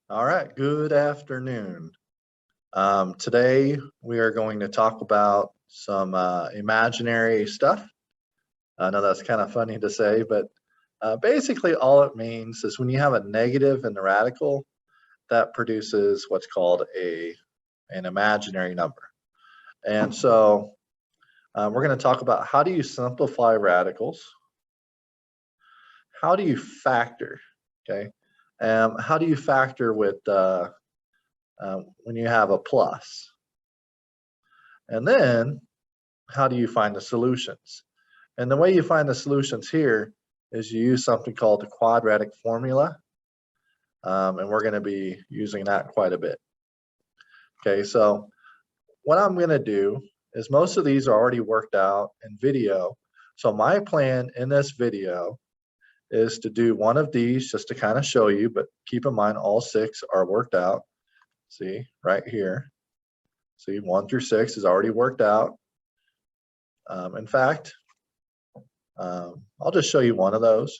All right, good afternoon. Today we are going to talk about some imaginary stuff. I know that's kind of funny to say, but basically all it means is when you have a negative in the radical, that produces what's called an imaginary number. And so we're going to talk about how do you simplify radicals? How do you factor? Okay. How do you factor with when you have a plus? And then how do you find the solutions? And the way you find the solutions here is you use something called the quadratic formula. And we're going to be using that quite a bit. Okay, so what I'm going to do is most of these are already worked out in video. So my plan in this video is to do one of these just to kind of show you, but keep in mind all 6 are worked out. See, right here. See, 1 through 6 is already worked out. In fact, I'll just show you one of those.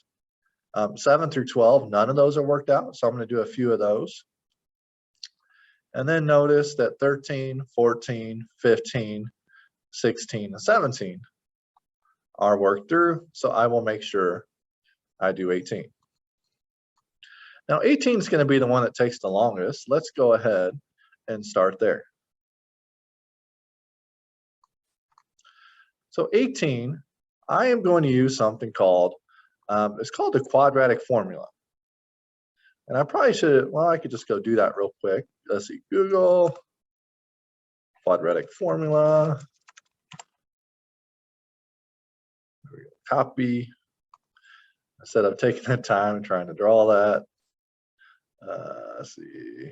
7 through 12, none of those are worked out, so I'm going to do a few of those. And then notice that 13, 14, 15, 16, and 17 are worked through, so I will make sure I do 18. Now 18 is going to be the one that takes the longest. Let's go ahead and start there. So 18, I am going to use something called, it's called the quadratic formula. And I probably should, well, I could just go do that real quick. Let's see, Google, quadratic formula. There we go, copy. Instead of taking the time and trying to draw that. Let's see.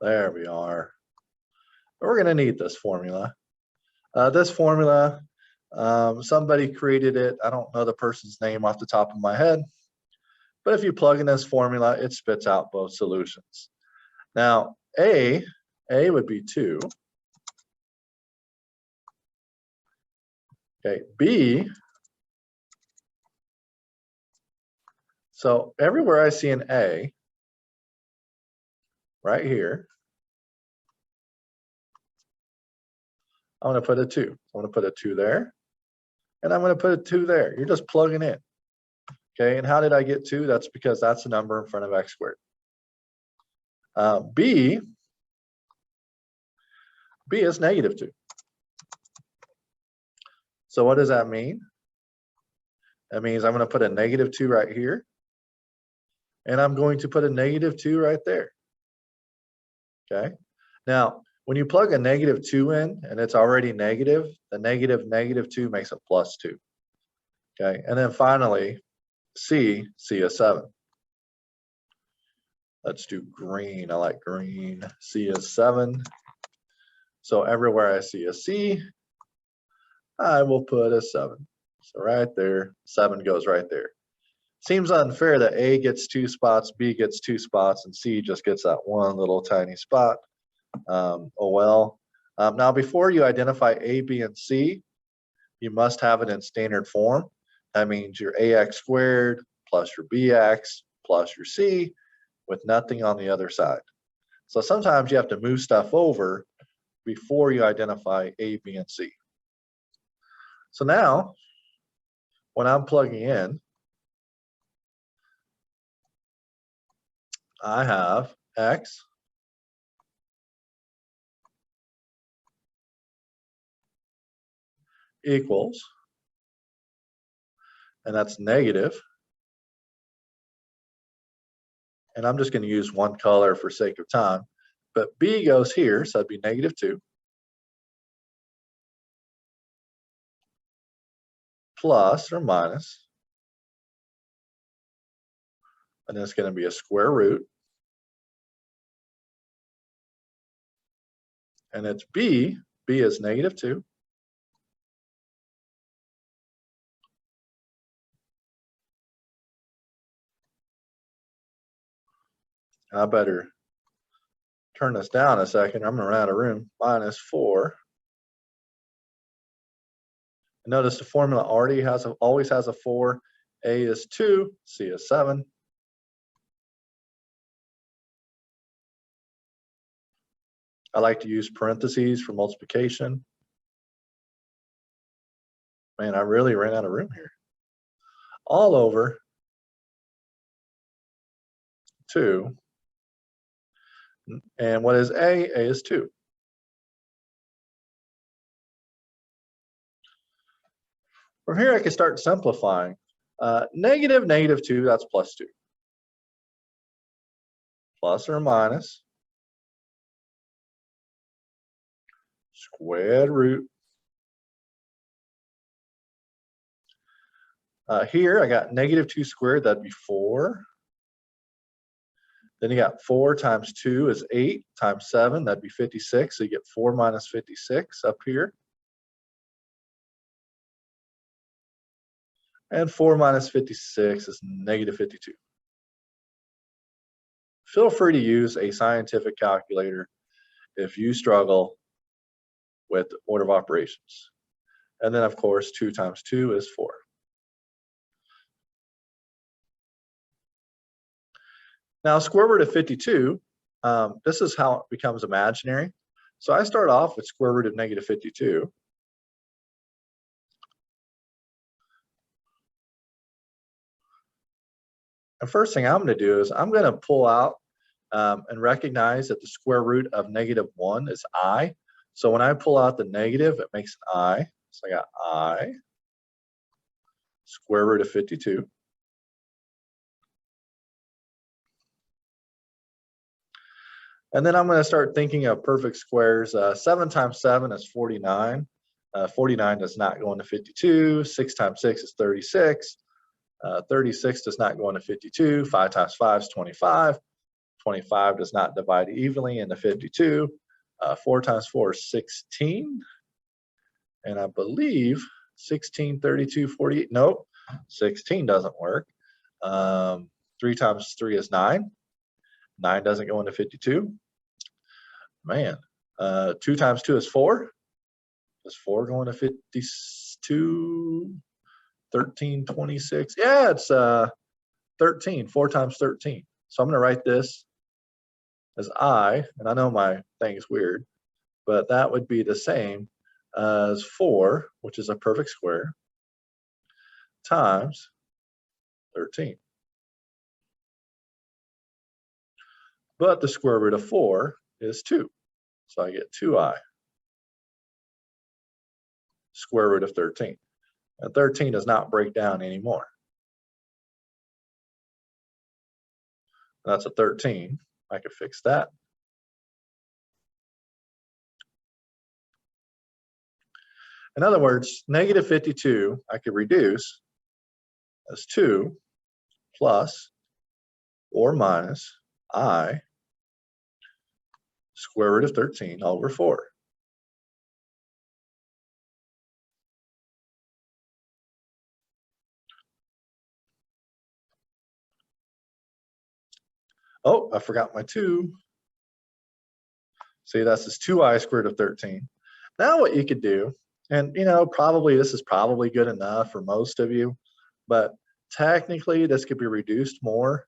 There we are. We're going to need this formula. This formula, somebody created it. I don't know the person's name off the top of my head. But if you plug in this formula, it spits out both solutions. Now, A would be 2. Okay, B. So everywhere I see an A, right here, I'm going to put a 2. I'm going to put a 2 there, and I'm going to put a 2 there. You're just plugging in. Okay, and how did I get 2? That's because that's the number in front of x squared. B is negative 2. So what does that mean? That means I'm going to put a negative 2 right here, and I'm going to put a negative 2 right there. Okay, now when you plug a negative 2 in and it's already negative, the negative 2 makes it plus 2. Okay, and then finally, C is 7. Let's do green. I like green. C is 7. So everywhere I see a C, I will put a 7. So right there, 7 goes right there. Seems unfair that A gets 2 spots, B gets 2 spots, and C just gets that one little tiny spot. Oh well. Now before you identify A, B, and C, you must have it in standard form. That means your ax squared plus your bx plus your c with nothing on the other side. So sometimes you have to move stuff over before you identify A, B, and C. So now, when I'm plugging in, I have x equals, and that's negative, and I'm just going to use one color for sake of time, but B goes here, so that'd be negative 2, plus or minus, and then it's going to be a square root, and it's B is negative 2, I better turn this down a second. I'm gonna run out of room. Minus 4. Notice the formula already always has a 4. A is 2, C is 7. I like to use parentheses for multiplication. Man, I really ran out of room here. All over 2. And what is A? A is 2. From here, I can start simplifying. Negative, negative 2, that's plus 2. Plus or minus square root. Here, I got negative 2 squared, that'd be 4. Then you got 4 times 2 is 8 times 7, that'd be 56. So you get 4 minus 56 up here. And 4 minus 56 is negative 52. Feel free to use a scientific calculator if you struggle with order of operations. And then, of course, 2 times 2 is 4. Now, square root of 52, this is how it becomes imaginary. So I start off with square root of negative 52. The first thing I'm going to do is I'm going to pull out and recognize that the square root of negative 1 is I. So when I pull out the negative, it makes an I. So I got I square root of 52. And then I'm going to start thinking of perfect squares. 7 times 7 is 49. 49 does not go into 52. 6 times 6 is 36. 36 does not go into 52. 5 times 5 is 25. 25 does not divide evenly into 52. 4 times 4 is 16. And I believe 16, 32, 48. Nope, 16 doesn't work. 3 times 3 is 9. 9 doesn't go into 52. Man, 2 times 2 is 4. Does 4 go into 52? 13, 26. Yeah, it's 13. 4 times 13. So I'm going to write this as I, and I know my thing's weird, but that would be the same as 4, which is a perfect square, times 13. But the square root of 4 is 2. So I get 2i square root of 13. And 13 does not break down anymore. That's a 13. I could fix that. In other words, negative 52 I could reduce as 2 plus or minus I square root of 13 over 4. Oh, I forgot my 2. See, that's just 2i squared of 13. Now what you could do, and probably this is probably good enough for most of you, but technically this could be reduced more.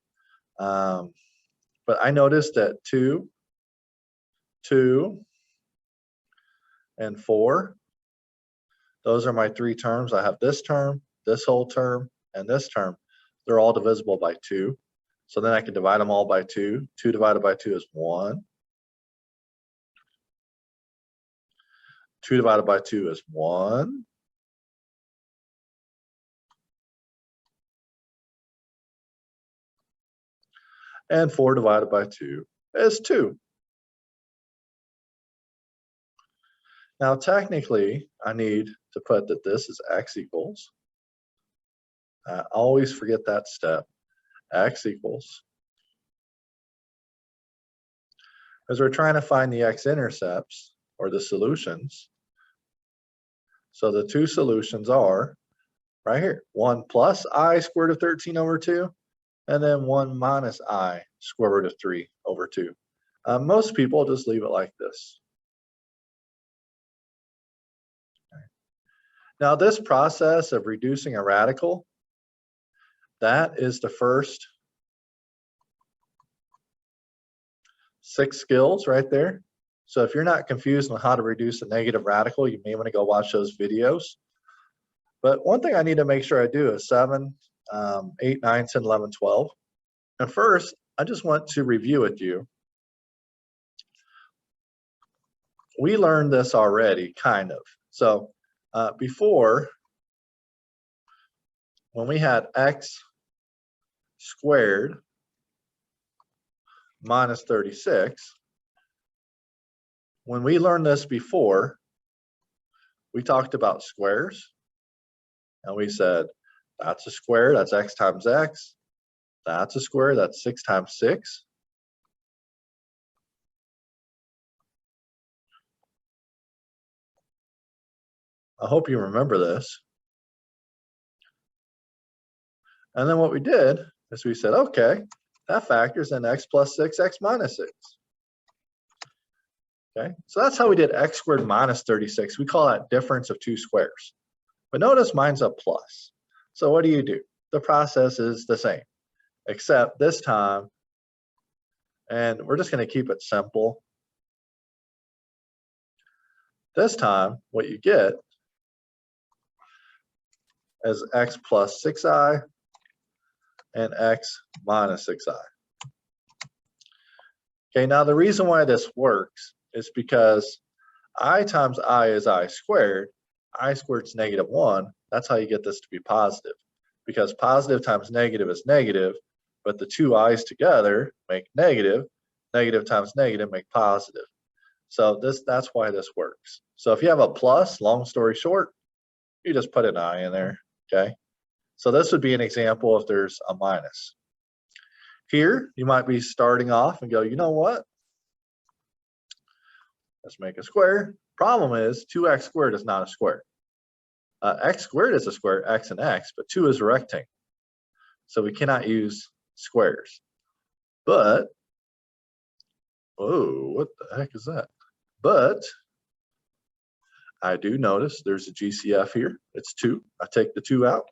But I noticed that 2, and 4, those are my 3 terms. I have this term, this whole term, and this term. They're all divisible by 2. So then I can divide them all by 2. 2 divided by 2 is 1. 2 divided by 2 is 1. And 4 divided by 2 is 2. Now technically, I need to put that this is x equals. I always forget that step. X equals. As we're trying to find the x-intercepts, or the solutions. So the 2 solutions are right here. 1 plus I squared of 13 over 2, and then 1 minus I square root of 3 over 2. Most people just leave it like this. Now this process of reducing a radical, that is the first 6 skills right there. So if you're not confused on how to reduce a negative radical, you may want to go watch those videos. But one thing I need to make sure I do is 7, 8, 9, 10, 11, 12. And first, I just want to review with you. We learned this already, kind of. So before, when we had x squared minus 36, when we learned this before, we talked about squares. And we said, that's a square, that's x times x. That's a square, that's 6 times 6. I hope you remember this. And then what we did is we said, okay, that factors in x plus 6, x minus 6. Okay, so that's how we did x squared minus 36. We call that difference of two squares. But notice mine's a plus. So what do? The process is the same, except this time, and we're just going to keep it simple. This time, what you get is x plus 6i and x minus 6i. Okay, now the reason why this works is because I times I is I squared. I squared is -1. That's how you get this to be positive. Because positive times negative is negative, but the two i's together make negative. Negative times negative make positive. So that's why this works. So if you have a plus, long story short, you just put an I in there, okay? So this would be an example if there's a minus. Here, you might be starting off and go, you know what? Let's make a square. Problem is 2x squared is not a square. X squared is a square, x and x, but 2 is a rectangle. So we cannot use squares. But, oh, what the heck is that? But I do notice there's a GCF here. It's 2. I take the 2 out.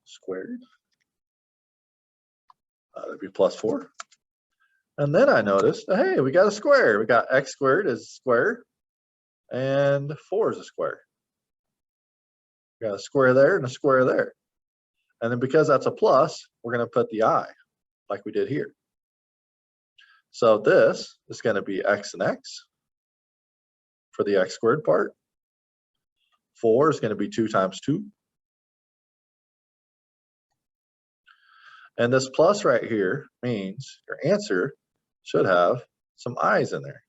Squared. That'd be plus 4. And then I noticed, hey, we got a square. We got x squared is a square, and 4 is a square. We got a square there and a square there. And then because that's a plus, we're going to put the I, like we did here. So this is going to be x and x for the x squared part. 4 is going to be 2 times 2. And this plus right here means your answer should have some i's in there.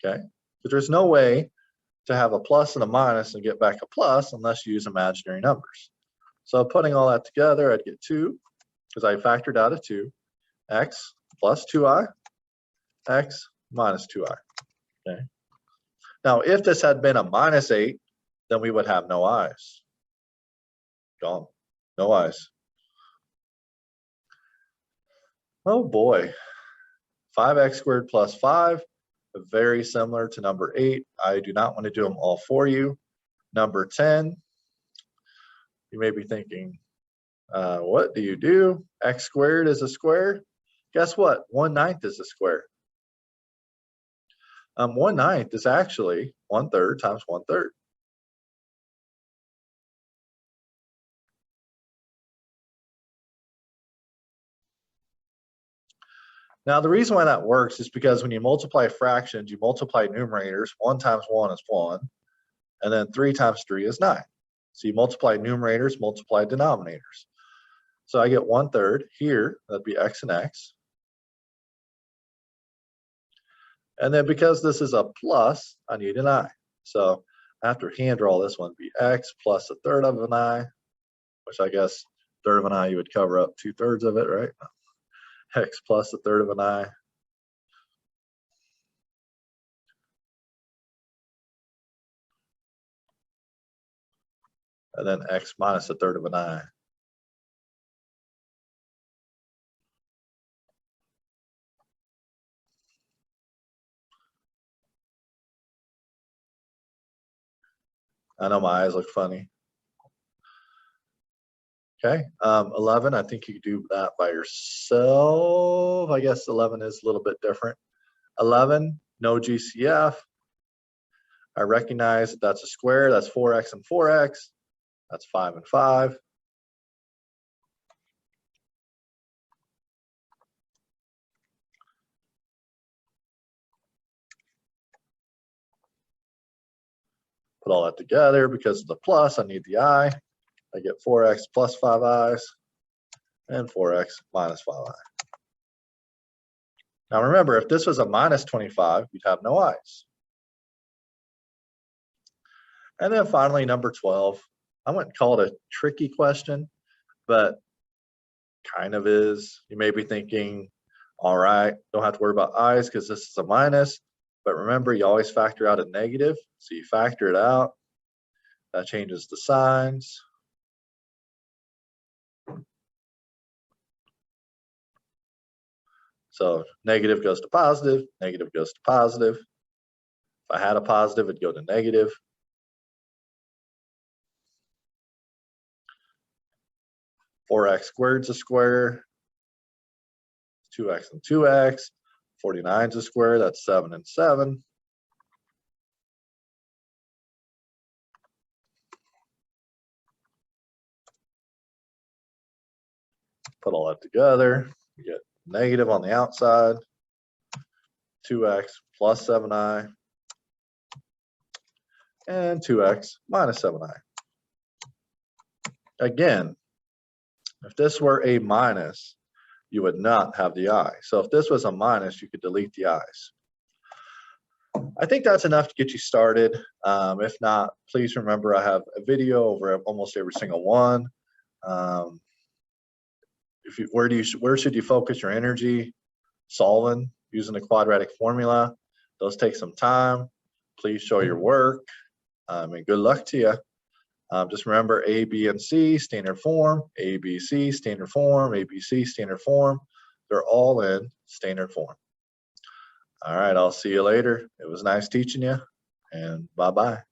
Okay? But there's no way to have a plus and a minus and get back a plus unless you use imaginary numbers. So putting all that together, I'd get 2, because I factored out a 2, x plus 2i, x minus 2i. Okay. Now, if this had been a minus 8, then we would have no i's. Gone. No i's. Oh boy. 5x squared plus 5, very similar to number 8. I do not want to do them all for you. Number 10, you may be thinking, what do you do? X squared is a square. Guess what? 1/9 is a square. 1/9 is actually 1/3 times 1/3. Now, the reason why that works is because when you multiply fractions, you multiply numerators. 1 times 1 is 1, and then 3 times 3 is 9. So you multiply numerators, multiply denominators. So I get 1/3 here, that'd be x and x. And then because this is a plus, I need an I. So I have to hand draw this one, be x plus 1/3 of an I, which I guess 1/3 of an I, you would cover up 2/3 of it, right? X plus 1/3 of an I. And then x minus 1/3 of an I. I know my eyes look funny. Okay, 11, I think you could do that by yourself. I guess 11 is a little bit different. 11, no GCF. I recognize that that's a square. That's 4x and 4x. That's 5 and 5. Put all that together. Because of the plus, I need the I. I get 4x plus 5i's and 4x minus 5i. Now remember, if this was a minus 25, you'd have no i's. And then finally, number 12. I wouldn't call it a tricky question, but kind of is. You may be thinking, all right, don't have to worry about i's because this is a minus. But remember, you always factor out a negative. So you factor it out. That changes the signs. So negative goes to positive, negative goes to positive. If I had a positive, it'd go to negative. Four x squared is a square. 2x and 2x. 49 is a square. That's 7 and 7. Put all that together. You get negative on the outside. 2x plus 7i. And 2x minus 7i. Again, if this were a minus, you would not have the I. So if this was a minus, you could delete the i's. I think that's enough to get you started. If not, please remember I have a video over almost every single one. Where should you focus your energy? Solving using the quadratic formula. Those take some time. Please show your work. And good luck to you. Just remember A, B, and C, standard form. A, B, C, standard form. A, B, C, standard form. They're all in standard form. All right, I'll see you later. It was nice teaching you, and bye-bye.